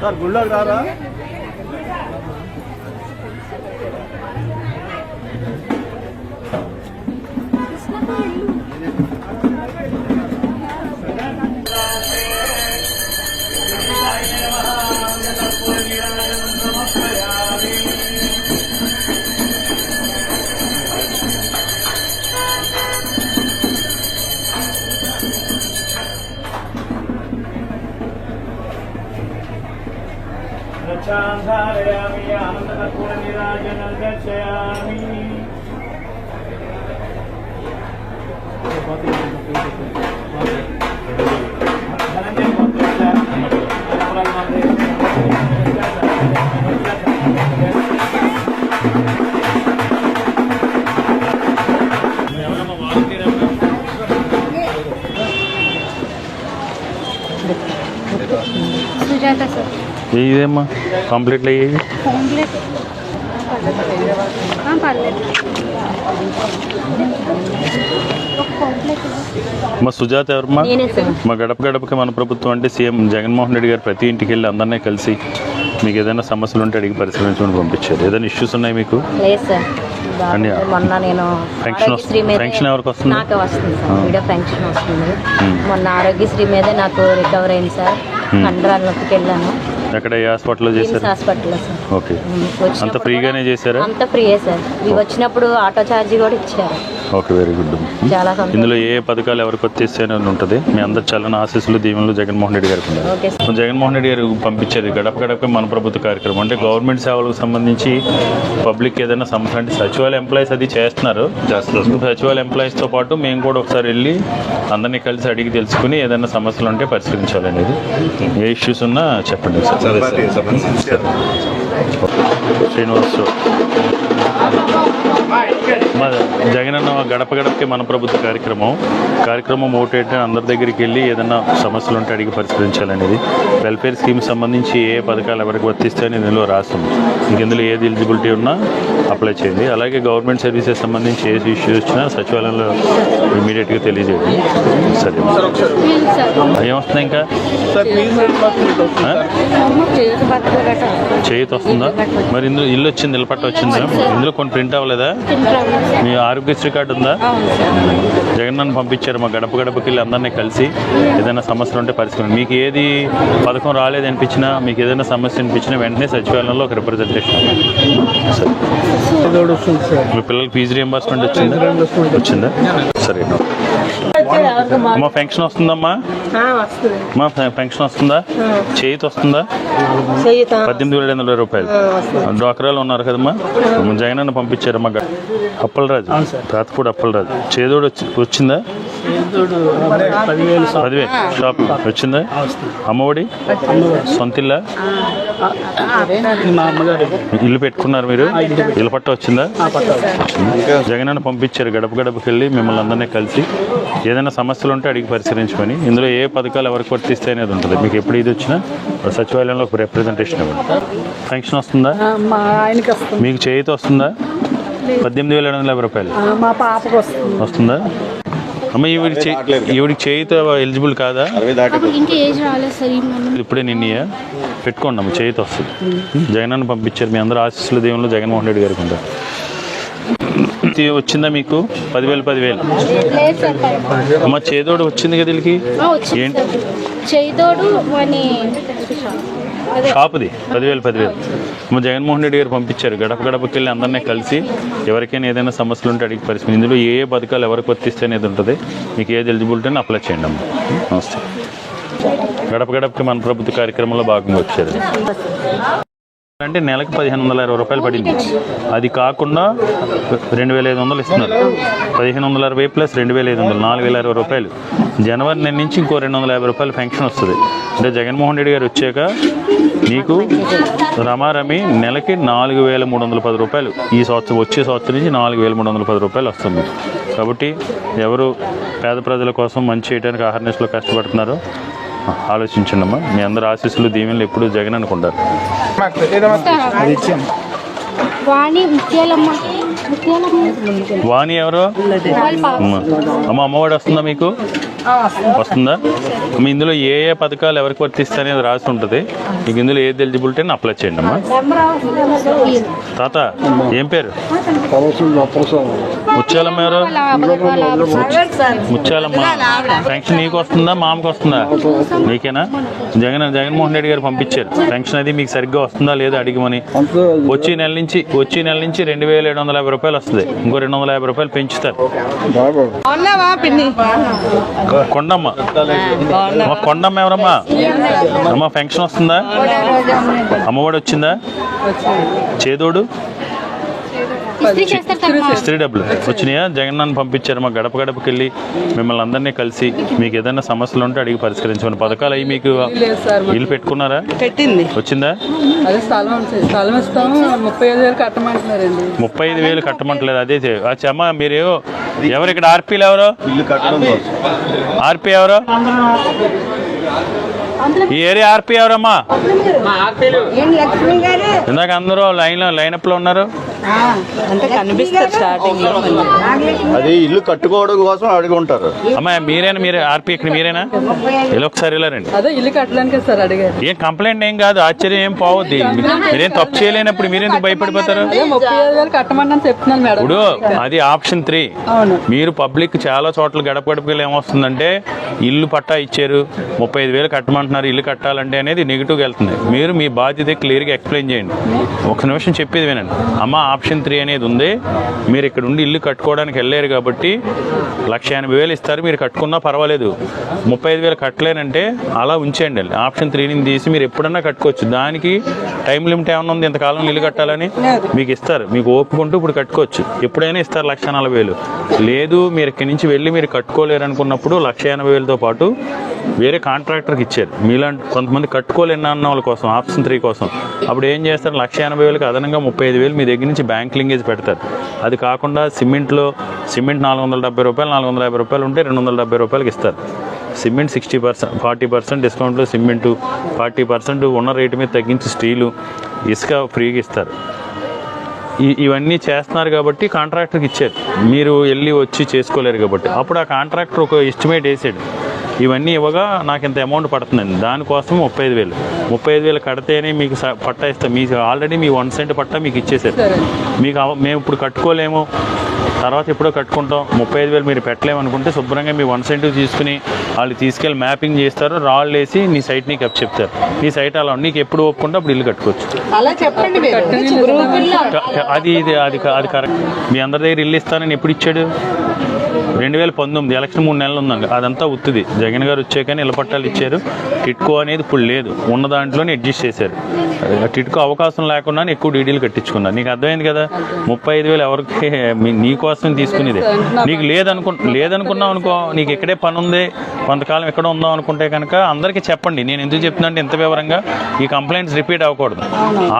Sir గుళ్ళోకి రారా? ధారయామి ఆనందకర్పూర నీరాజనం దర్శయామి. Sujatha sir. ఇదేమ్మా కంప్లీట్లు అయ్యేది? మా సుజాత ఎవరమ్మా? మా గడప గడపకి మన ప్రభుత్వం అంటే సీఎం జగన్మోహన్ రెడ్డి గారు ప్రతి ఇంటికి వెళ్ళి అందరినీ కలిసి మీకు ఏదైనా సమస్యలు ఉంటే అడిగి పరిశీలించమని పంపించారు. ఏదైనా ఇష్యూస్ ఉన్నాయి మీకు? మొన్న నేను పెన్షన్ ఎవరికి వస్తుంది? నాకు వస్తుంది సార్, వీడియో పెన్షన్ వస్తుంది. మొన్న ఆరోగ్యశ్రీ మీద నాకు రికవర్ అయింది సార్. కండరాల నొప్పికి వెళ్ళాను. ఎక్కడ ఏ హాస్పిటల్లో చేశారు? హాస్పిటల్లో సార్. ఓకే, అంత ఫ్రీగానే చేశారా? అంత ఫ్రీయే సార్. ఇవి వచ్చినప్పుడు ఆటో ఛార్జీ కూడా ఇచ్చారు. Okay, very good. చాలా ఇందులో ఏ పథకాలు ఎవరికి వచ్చేస్తేనే ఉంటుంది. మీ అందరు చల్లని ఆశీస్సులు దీవెనలు జగన్మోహన్ రెడ్డి గారికి ఉన్నారు. జగన్మోహన్ రెడ్డి గారు పంపించారు గడప గడప మన ప్రభుత్వ కార్యక్రమం. అంటే గవర్నమెంట్ సేవలకు సంబంధించి పబ్లిక్ ఏదైనా సమస్య అంటే సచివాలయ ఎంప్లాయీస్ అది చేస్తున్నారు. సచివాలయ ఎంప్లాయీస్తో పాటు మేము కూడా ఒకసారి వెళ్ళి అందరినీ కలిసి అడిగి తెలుసుకుని ఏదైనా సమస్యలు ఉంటే పరిష్కరించాలనేది. ఏ ఇష్యూస్ ఉన్నా చెప్పండి సార్. శ్రీనివాస్ జగనన్న గడప గడపకి మన ప్రభుత్వ కార్యక్రమం ఓటేట అందరి దగ్గరికి వెళ్ళి ఏదైనా సమస్యలు ఉంటే అడిగి పరిష్కరించాలనేది. వెల్ఫేర్ స్కీమ్ సంబంధించి ఏ పథకాలు ఎవరికి వర్తిస్తాయని ఇందులో రాస్తుంది. మీకు ఇందులో ఏది ఎలిజిబిలిటీ ఉన్నా అప్లై చేయండి. అలాగే గవర్నమెంట్ సర్వీసెస్ సంబంధించి ఏ ఇష్యూస్ వచ్చినా సచివాలయంలో ఇమీడియట్గా తెలియజేయండి. సరే, ఏమొస్తుంది ఇంకా? చేతి వస్తుందా? మరి ఇందులో ఇల్లు వచ్చింది, ఇల్లు పట్ట వచ్చిందా? ఇందులో కొన్ని ప్రింట్ అవ్వలేదా? మీ ఆరోగ్యశ్రీ కార్డు ఉందా? జగనన్న పంపించారు మా గడప గడపకి వెళ్ళి అందరినీ కలిసి ఏదైనా సమస్యలు ఉంటే పరిష్కరించండి. మీకు ఏది పథకం రాలేదు అనిపించినా, మీకు ఏదైనా సమస్య అనిపించినా వెంటనే సచివాలయంలో ఒక రిప్రజెంటేషన్. మీ పిల్లలకి ఫీజు రియంబర్స్మెంట్ వచ్చిందా? సరే, మా పెన్షన్ వస్తుందమ్మా? మా పెన్షన్ వస్తుందా? చేతి వస్తుందా? 18,720 రూపాయలు. డ్వాక్రాలు ఉన్నారు కదమ్మా, జగనన్న పంపించారమ్మా. అప్పలరాజు, తాతపూడి అప్పలరాజు. చేదోడు వచ్చిందా? 10,000 షాప్ వచ్చిందా? అమ్మఒడి సొంతిల్లా? ఇల్లు పెట్టుకున్నారు మీరు? ఇల్లు పట్ట వచ్చిందా? జగనన్న పంపించారు గడప గడపకి వెళ్ళి మిమ్మల్ని అందరినీ కలిసి ఏదైనా సమస్యలు ఉంటే అడిగి పరిశీలించమని. ఇందులో ఏ పథకాలు ఎవరికి వర్తిస్తాయి అనేది ఉంటుంది. మీకు ఎప్పుడు ఇది వచ్చినా సచివాలయంలో ఒక రిప్రజెంటేషన్ ఇవ్వండి. పెన్షన్ వస్తుందా? మీకు చేతి వస్తుందా? 18,720 రూపాయలు వస్తుందా? అమ్మ, ఈవిడికి చేయితో ఎలిజిబుల్ కాదా? ఇప్పుడే నిన్నయా పెట్టుకోండి అమ్మ, చేయితో వస్తుంది. జగనన్న పంపించారు. మీ అందరూ ఆశీస్సుల దేవుళ్ళు జగన్మోహన్ రెడ్డి గారికి ఉంటారు. వచ్చిందా మీకు? 10,000 అమ్మ. చేదోడు వచ్చింది కదా వీళ్ళకి? ఏంటి షాపుది? 10,000 అమ్మ. జగన్మోహన్ రెడ్డి గారు పంపించారు గడప గడపకి వెళ్ళి అందరినీ కలిసి ఎవరికైనా ఏదైనా సమస్యలు ఉంటే అడిగి పరిస్థితి. ఇందులో ఏ పథకాలు ఎవరికి వర్తిస్తే అనేది ఉంటుంది. మీకు ఏది ఎలిజిబిలిటీ అని అప్లై చేయండి అమ్మ. నమస్తే. గడప గడపకి మన ప్రభుత్వ కార్యక్రమంలో భాగంగా వచ్చారు. అంటే నెలకు 1,520 రూపాయలు పడింది. అది కాకుండా 2,500 ఇస్తున్నారు. 1,560 ప్లస్ 2,500, 4,020 రూపాయలు. జనవరి నెల నుంచి ఇంకో 250 రూపాయలు పెన్షన్ వస్తుంది. అంటే జగన్మోహన్ రెడ్డి గారు వచ్చాక నీకు రమారమి నెలకి 4,310 రూపాయలు. ఈ సంవత్సరం వచ్చే సంవత్సరం నుంచి 4,310 రూపాయలు వస్తుంది. కాబట్టి ఎవరు పేద ప్రజల కోసం మంచి చేయడానికి ఆహార్నిస్లో కష్టపడుతున్నారో ఆలోచించండి అమ్మా. మీ అందరు ఆశీస్సులు దీవెనలు ఎప్పుడు జగన్ అనుకుంటారు. వాణి ముత్యాలమ్మ వాణి ఎవరు అమ్మ? అమ్మఒడి వస్తుందా మీకు? వస్తుందా? మీ ఇందులో ఏ ఏ పథకాలు ఎవరికి వర్తిస్తాయనేది రాసి ఉంటుంది. మీకు ఇందులో ఏది ఎలిజిబిలిటీ అని అప్లై చేయండి అమ్మా. తాత ఏం పేరు? ముత్యాలమ్మ ఎవరు? ముత్యాలమ్మ. పెన్షన్ నీకు వస్తుందా మామకు వస్తుందా? నీకేనా? జగన్మోహన్ రెడ్డి గారు పంపించారు పెన్షన్. అది మీకు సరిగ్గా వస్తుందా లేదా అడిగమని. వచ్చే నెల నుంచి 2750 రూపాయలు వస్తుంది. ఇంకో 250 రూపాయలు పెంచుతారు. కొండమ్మ. కొండమ్మ ఎవరమ్మా? అమ్మ పెన్షన్ వస్తుందా? అమ్మఒడి వచ్చిందా? చేదోడు ఇస్త్రీ డబ్బులు వచ్చినాయా? జగన్ నన్ను పంపించారు. మా గడప గడపకి వెళ్ళి మిమ్మల్ని అందరినీ కలిసి మీకు ఏదైనా సమస్యలు ఉంటే అడిగి పరిష్కరించమని. పథకాలు అవి మీకు ఇల్లు పెట్టుకున్నారా? పెట్టింది. వచ్చిందా? 35,000 కట్టమంటలేదు. అదే అమ్మ మీరు ఎవరు ఇక్కడ? ఆర్పీలు ఎవరు? ఆర్పీ ఎవరు? ఈ ఏరియా ఆర్పీ ఎవరమ్మా? ఇందాక అందరూ లైనప్ లో ఉన్నారు. అది ఇల్లు కట్టుకోవడం కోసం అడిగి ఉంటారు. అమ్మా మీరే ఆర్పీ ఇక్కడ మీరేనా? ఇలా ఒకసారి ఇలా రండి. ఇల్లు కట్టడానికి సార్ అడిగారు. ఏం కంప్లైంట్ ఏం కాదు, ఆశ్చర్యం ఏం పోవద్ది. మీరేం తప్పు చేయలేనప్పుడు మీరెందుకు భయపడిపోతారు? 35,000 కట్టమని చెప్తున్నాను మేడం. ఇప్పుడు అది ఆప్షన్ 3. మీరు పబ్లిక్ చాలా చోట్ల గడప గడపకి ఏమొస్తుందంటే ఇల్లు పట్టా ఇచ్చారు 35,000 కట్టమంటున్నారు, ఇల్లు కట్టాలంటే అనేది నెగిటివ్గా వెళ్తుంది. మీరు మీ బాధ్యత క్లియర్గా ఎక్స్ప్లెయిన్ చేయండి. ఒక నిమిషం చెప్పేది వినండి అమ్మ. ఆప్షన్ 3 అనేది ఉంది. మీరు ఇక్కడ ఉండి ఇల్లు కట్టుకోవడానికి వెళ్ళారు కాబట్టి 1,80,000 ఇస్తారు. మీరు కట్టుకున్నా పర్వాలేదు. 35,000 కట్టలేనంటే అలా ఉంచేయండి. ఆప్షన్ 3ని తీసి మీరు ఎప్పుడన్నా కట్టుకోవచ్చు. దానికి టైం లిమిట్ ఏమన్నా ఉంది? ఇంతకాలం ఇల్లు కట్టాలని మీకు ఇస్తారు. మీకు ఓపుకుంటూ ఇప్పుడు కట్టుకోవచ్చు. ఎప్పుడైనా ఇస్తారు 1,40,000. లేదు మీరు ఇక్కడి నుంచి వెళ్ళి మీరు కట్టుకోలేరు అనుకున్నప్పుడు 1,80,000తో పాటు వేరే కాంట్రాక్టర్కి ఇచ్చారు. మీలాంటి కొంతమంది కట్టుకోలేని అన్న వాళ్ళ కోసం ఆప్షన్ 3 కోసం. అప్పుడు ఏం చేస్తారు? 1,80,000కి అదనంగా 35,000 మీ దగ్గర నుంచి బ్యాంక్ లింకేజ్ పెడతారు. అది కాకుండా సిమెంట్ 470 రూపాయలు 450 రూపాయలు ఉంటే 270 రూపాయలకి ఇస్తారు. సిమెంట్ 60%, 40% డిస్కౌంట్లో సిమెంటు, 40% ఉన్న రేటు మీద తగ్గించి స్టీలు, ఇసుక ఫ్రీగా ఇస్తారు. ఇవన్నీ చేస్తున్నారు కాబట్టి కాంట్రాక్టర్కి ఇచ్చారు. మీరు వెళ్ళి వచ్చి చేసుకోలేరు కాబట్టి అప్పుడు ఆ కాంట్రాక్టర్ ఒక ఎస్టిమేట్ వేసాడు. ఇవన్నీ ఇవ్వగా నాకు ఇంత అమౌంట్ పడుతుందండి. దానికోసం 35,000 కడితేనే మీకు పట్టా ఇస్తాం. మీకు ఆల్రెడీ మీ 1 సెంట్ పట్టా మీకు ఇచ్చేసారు. మీకు మేము ఇప్పుడు కట్టుకోలేము, తర్వాత ఎప్పుడో కట్టుకుంటాం, 35,000 మీరు పెట్టలేమనుకుంటే శుభ్రంగా మీ 1 సెంట్ తీసుకుని వాళ్ళు తీసుకెళ్ళి మ్యాపింగ్ చేస్తారు, రాళ్ళు వేసి నీ సైట్ నీకు అప్ చెప్తారు. నీ సైట్ అలా నీకు ఎప్పుడు ఒప్పుకుంటే అప్పుడు ఇల్లు కట్టుకోవచ్చు. అది కరెక్ట్. మీ అందరి దగ్గర ఇల్లు ఇస్తానని ఎప్పుడు ఇచ్చాడు? 2019 ఎలక్షన్ 3 నెలలు ఉందండి. అదంతా ఉత్తిది. జగన్ గారు వచ్చాకని ఇళ్ళ పట్టాలు ఇచ్చారు. టిట్కో అనేది ఇప్పుడు లేదు, ఉన్న దాంట్లోనే అడ్జస్ట్ చేశారు. టిట్కో అవకాశం లేకుండా ఎక్కువ డీడీలు కట్టించుకున్నారు. నీకు అర్థమైంది కదా? 35,000 ఎవరికి నీ కోసం తీసుకునేది. నీకు లేదనుకున్నావు అనుకో, నీకు ఇక్కడే పని ఉంది, కొంతకాలం ఎక్కడ ఉందాం అనుకుంటే కనుక అందరికీ చెప్పండి. నేను ఎందుకు చెప్తున్నా అంటే ఇంత వివరంగా ఈ కంప్లైంట్స్ రిపీట్ అవ్వకూడదు.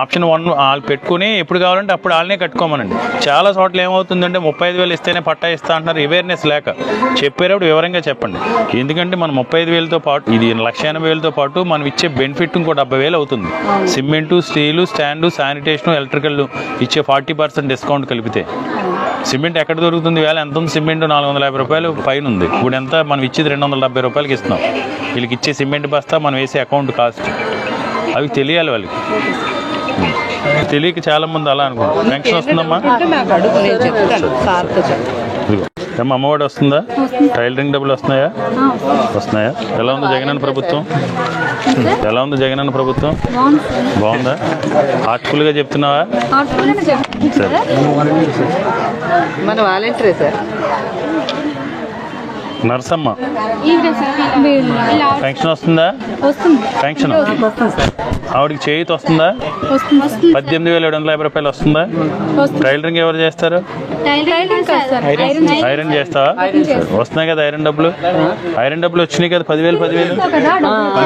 ఆప్షన్ 1 వాళ్ళు పెట్టుకుని ఎప్పుడు కావాలంటే అప్పుడు వాళ్ళనే కట్టుకోమనండి. చాలా చోట్ల ఏమవుతుందంటే 35,000 ఇస్తేనే పట్టా ఇస్తా అంటున్నారు. అవేర్నెస్ లేక చెప్పేటప్పుడు వివరంగా చెప్పండి. ఎందుకంటే మనం 35,000తో పాటు ఇది 1,80,000తో పాటు మనం ఇచ్చే బెనిఫిట్ ఇంకో 70,000 అవుతుంది. Cement, steel, stand, sanitation, electrical ఇచ్చే 40% డిస్కౌంట్ కలిపితే. సిమెంట్ ఎక్కడ దొరుకుతుంది? వేళ ఎంత ఉంది? సిమెంట్ 450 రూపాయలు పైన ఉంది. ఇప్పుడు ఎంత మనం ఇచ్చేది? 270 రూపాయలకి ఇస్తున్నాం. వీళ్ళకి ఇచ్చే సిమెంట్ బస్తా మనం వేసే అకౌంట్ కాస్ట్ అవి తెలియాలి వాళ్ళకి. తెలియక చాలా మంది అలా అనుకుంటారు. పెన్షన్ వస్తుందమ్మా? ఏమో అమ్మఒడి వస్తుందా? టైలరింగ్ డబ్బులు వస్తున్నాయా? ఎలా ఉంది జగనన్న ప్రభుత్వం? బాగుందా? హార్ట్ఫుల్గా చెప్తున్నావా? సరే. మన వాలంటీరే సార్. నర్సమ్మ పెన్షన్ వస్తుందా? పెన్షన్ ఆవిడకి చేయిత వస్తుందా? 18,750 రూపాయలు వస్తుందా? టైలరింగ్ ఎవరు చేస్తారు? ఐరన్ చేస్తావా? వస్తున్నాయి కదా ఐరన్ డబ్బులు. వచ్చినాయి కదా 10,000.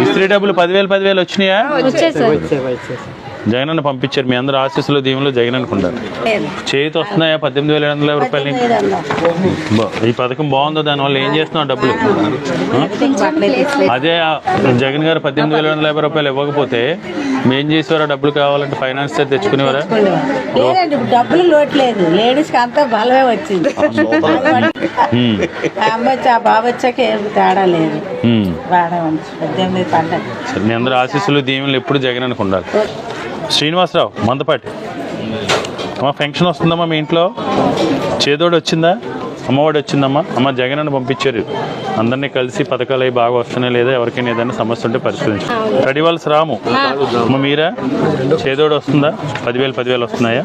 ఇస్త్రీ డబ్బులు 10,000 వచ్చినాయా? జగనన్న పంపించారు, మీ అందరూ ఆశీస్సులు దీవులు జగనన్నకు ఉండాలి. చేతి వస్తున్నాయా 18,750 రూపాయలు? ఈ పథకం బాగుందో, దానివల్ల ఏం చేస్తున్నావు డబ్బులు? అదే జగన్ గారు 18,750 రూపాయలు ఇవ్వకపోతే మేం చేసేవారా? డబ్బులు కావాలంటే ఫైనాన్స్ తెచ్చుకునేవారా? లేదండి, డబ్బులు లోటు లేదు, లేడీస్ కి అంతా బలమే వచ్చింది. ఆ అమ్మ వచ్చి ఆ బాబు వచ్చాక ఏం తేడా లేదు. బాగా 18 పండుగ. సరే, మీ అందరూ ఆశీస్సులు దీవెనలు ఎప్పుడు జగనన్నకు ఉండాలి. శ్రీనివాసరావు మందపాటి, అమ్మ పెన్షన్ వస్తుందమ్మా మీ ఇంట్లో? చేదోడు వచ్చిందా? అమ్మఒడి వచ్చిందమ్మా? అమ్మ జగనన్న పంపించారు, అందరినీ కలిసి పథకాలు అవి బాగా వస్తున్నాయి లేదా, ఎవరికైనా ఏదైనా సమస్య ఉంటే పరిశీలించు. కడివలస రాము, అమ్మ మీరా? చేదోడు వస్తుందా? 10,000 వస్తున్నాయా?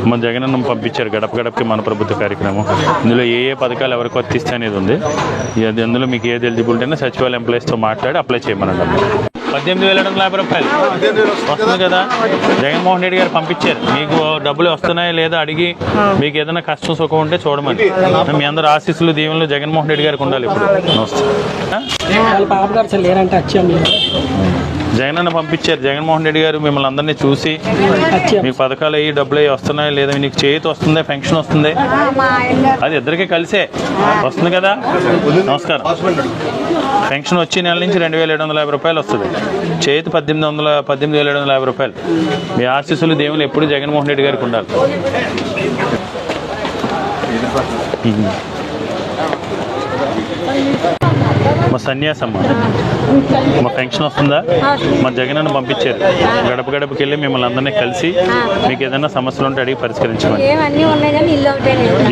అమ్మ జగనన్న పంపించారు గడప గడపకి మన ప్రభుత్వ కార్యక్రమం. ఇందులో ఏ పథకాలు ఎవరికి వర్తిస్తే అనేది ఉంది. అది అందులో మీకు ఏది ఎలిజిబిలిటీ అయినా సచివాలయ ఎంప్లాయీస్తో మాట్లాడి అప్లై చేయమనండి. 18,750 రూపాయలు వస్తుంది కదా, జగన్మోహన్ రెడ్డి గారు పంపించారు. మీకు డబ్బులు వస్తున్నాయా లేదా అడిగి మీకు ఏదైనా కష్టం సుఖం ఉంటే చూడమని. మీ అందరూ ఆశీస్సులు దీవెనలు జగన్మోహన్ రెడ్డి గారికి ఉండాలి ఇప్పుడు. నమస్తే. జగనన్న పంపించారు, జగన్మోహన్ రెడ్డి గారు మిమ్మల్ని అందరినీ చూసి మీకు పథకాలు అయ్యి డబ్బులు అయ్యి వస్తున్నాయి లేదా, నీకు చేతి వస్తుంది, పెన్షన్ వస్తుంది, అది ఇద్దరికీ కలిసే వస్తుంది కదా. నమస్కారం. పెన్షన్ వచ్చి నెల నుంచి 2,750 రూపాయలు వస్తుంది. చేతి 18,750 రూపాయలు. మీ ఆశీస్సులు దేవులు ఎప్పుడు జగన్మోహన్ రెడ్డి గారికి ఉండాలి. మా సన్యాసమ్మ, మా పెన్షన్ వస్తుందా? మా జగనన్న పంపించారు, గడప గడపకి వెళ్ళి మిమ్మల్ని అందరినీ కలిసి మీకు ఏదైనా సమస్యలు ఉంటే అడిగి పరిష్కరించమని.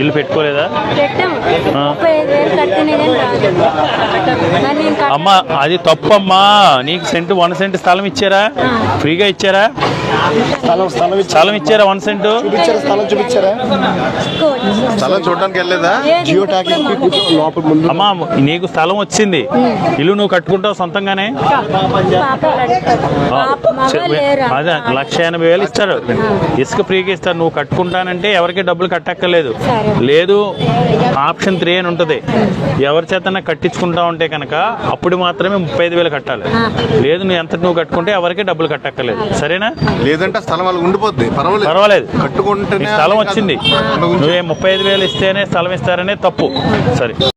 ఇల్లు పెట్టుకోలేదా? అమ్మా అది తప్పమ్మా. నీకు 1 సెంట్ స్థలం ఇచ్చారా? ఫ్రీగా ఇచ్చారా? స్థలం ఇచ్చారా? 1 సెంటు స్థలం చూడడానికి వెళ్ళలేదా? జియో టాకీ అమ్మా, నీకు స్థలం వచ్చింది, ఇల్లు నువ్వు కట్టుకుంటావు సొంతంగానే. అదే 1,80,000 ఇస్తారు, ఇసుక ఫ్రీగా ఇస్తారు. నువ్వు కట్టుకుంటానంటే ఎవరికి డబ్బులు కట్టక్కర్లేదు. లేదు ఆప్షన్ 3 అని ఉంటుంది, ఎవరి చేతన్నా కట్టించుకుంటా ఉంటే కనుక అప్పుడు మాత్రమే 35,000 కట్టాలి. లేదు నువ్వు ఎంత నువ్వు కట్టుకుంటే ఎవరికి డబ్బులు కట్టక్కర్లేదు. సరేనా? లేదంటే స్థలం వాళ్ళకి ఉండిపోద్ది, పర్వాలేదు. కట్టుకుంటే స్థలం వచ్చింది, నువ్వే 35,000 ఇస్తేనే స్థలం ఇస్తారనే తప్పు. సరే.